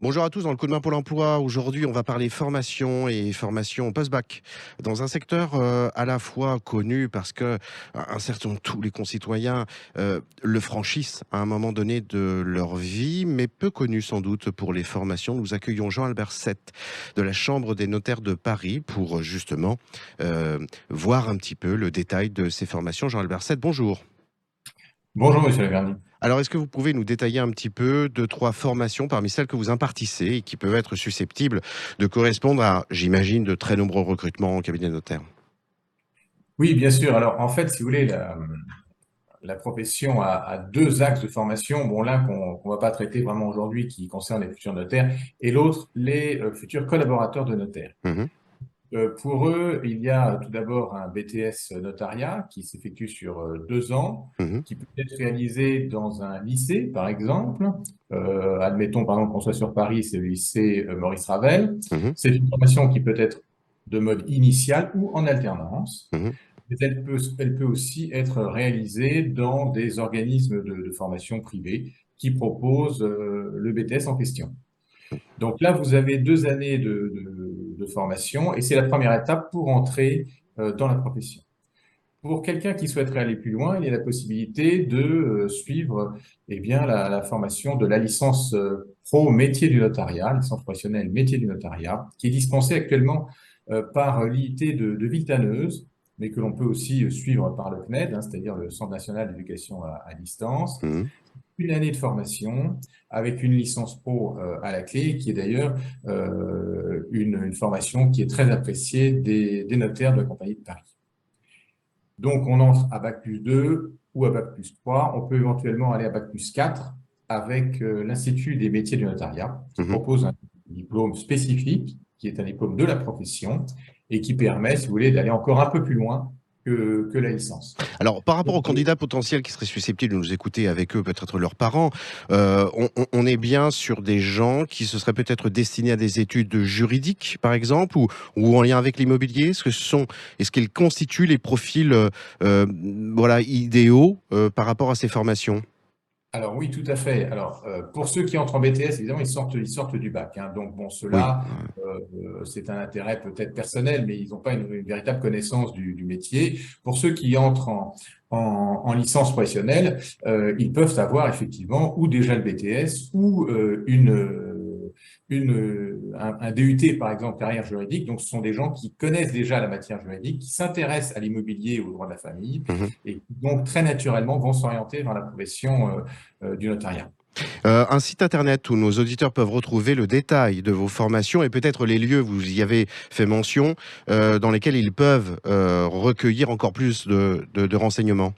Bonjour à tous, dans le coup de main pour l'emploi, aujourd'hui on va parler formation et formation post-bac dans un secteur à la fois connu parce que un certain tous les concitoyens le franchissent à un moment donné de leur vie, mais peu connu sans doute pour les formations. Nous accueillons Jean-Albert Sett de la Chambre des notaires de Paris pour justement euh, voir un petit peu le détail de ces formations. Jean-Albert Sett, bonjour. Bonjour Monsieur Lavergne. Alors, est-ce que vous pouvez nous détailler un petit peu deux, trois formations parmi celles que vous impartissez et qui peuvent être susceptibles de correspondre à, j'imagine, de très nombreux recrutements en cabinet notaire? Oui, bien sûr. Alors, en fait, si vous voulez, la profession a deux axes de formation. Bon, l'un qu'on va pas traiter vraiment aujourd'hui, qui concerne les futurs notaires, et l'autre, les futurs collaborateurs de notaires. Mhm, Pour eux, il y a tout d'abord un BTS notariat qui s'effectue sur 2 ans, mhm, qui peut être réalisé dans un lycée, par exemple. Admettons, par exemple, qu'on soit sur Paris, c'est le lycée Maurice Ravel. mhm, C'est une formation qui peut être de mode initial ou en alternance. mhm. Mais elle peut aussi être réalisée dans des organismes de formation privés qui proposent le BTS en question. Donc là, vous avez 2 années de formation et c'est la première étape pour entrer dans la profession. Pour quelqu'un qui souhaiterait aller plus loin, il y a la possibilité de suivre eh bien, la formation de la licence pro métier du notariat, licence professionnelle métier du notariat, qui est dispensée actuellement par l'IIT de Villetaneuse, mais que l'on peut aussi suivre par le CNED, hein, c'est-à-dire le Centre national d'éducation à distance. Mhm. Une année de formation avec une licence pro à la clé, qui est d'ailleurs une formation qui est très appréciée des notaires de la Compagnie de Paris. Donc, on entre à Bac+2 ou à Bac+3. On peut éventuellement aller à Bac+4 avec l'Institut des métiers du notariat, qui Mhm. propose un diplôme spécifique, qui est un diplôme de la profession, et qui permet, si vous voulez, d'aller encore un peu plus loin que la licence. Alors, par rapport aux candidats potentiels qui seraient susceptibles de nous écouter avec eux, peut-être leurs parents, on est bien sur des gens qui se seraient peut-être destinés à des études juridiques, par exemple, ou en lien avec l'immobilier. Est-ce qu'ils constituent les profils, euh, voilà, idéaux par rapport à ces formations? Alors oui, tout à fait. Alors pour ceux qui entrent en BTS, évidemment, ils sortent du bac, hein. Donc bon, Oui. ceux-là, c'est un intérêt peut-être personnel, mais ils n'ont pas une véritable connaissance du métier. Pour ceux qui entrent en licence professionnelle, ils peuvent avoir effectivement ou déjà le BTS ou un DUT, par exemple, carrière juridique. Donc ce sont des gens qui connaissent déjà la matière juridique, qui s'intéressent à l'immobilier et au droit de la famille, Mhm. et qui donc très naturellement vont s'orienter vers la profession du notariat. Un site internet où nos auditeurs peuvent retrouver le détail de vos formations et peut-être les lieux, vous y avez fait mention, dans lesquels ils peuvent recueillir encore plus de renseignements.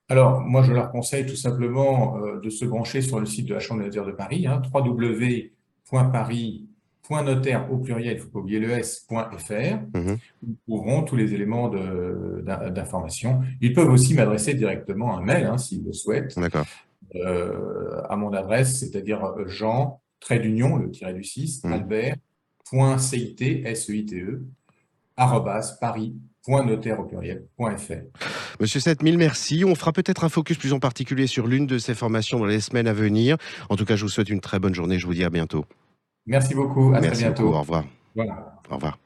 Alors, moi, je leur conseille tout simplement de se brancher sur le site de la Chambre des notaires de Paris, hein, www.paris.notaire au pluriel, il ne faut pas oublier le s.fr. Mhm. Ils trouveront tous les éléments d'information. Ils peuvent aussi m'adresser directement un mail, hein, s'ils le souhaitent, D'accord. à mon adresse, c'est-à-dire Jean, trait d'union, le tiret du 6, Mhm. albert.cit, S-E-I-T-E, arrobas, paris.notaire au pluriel.fr. Monsieur Sett, mille merci. On fera peut-être un focus plus en particulier sur l'une de ces formations dans les semaines à venir. En tout cas, je vous souhaite une très bonne journée. Je vous dis à bientôt. Merci beaucoup, à très Merci beaucoup. Au bientôt. revoir. Voilà. Au revoir.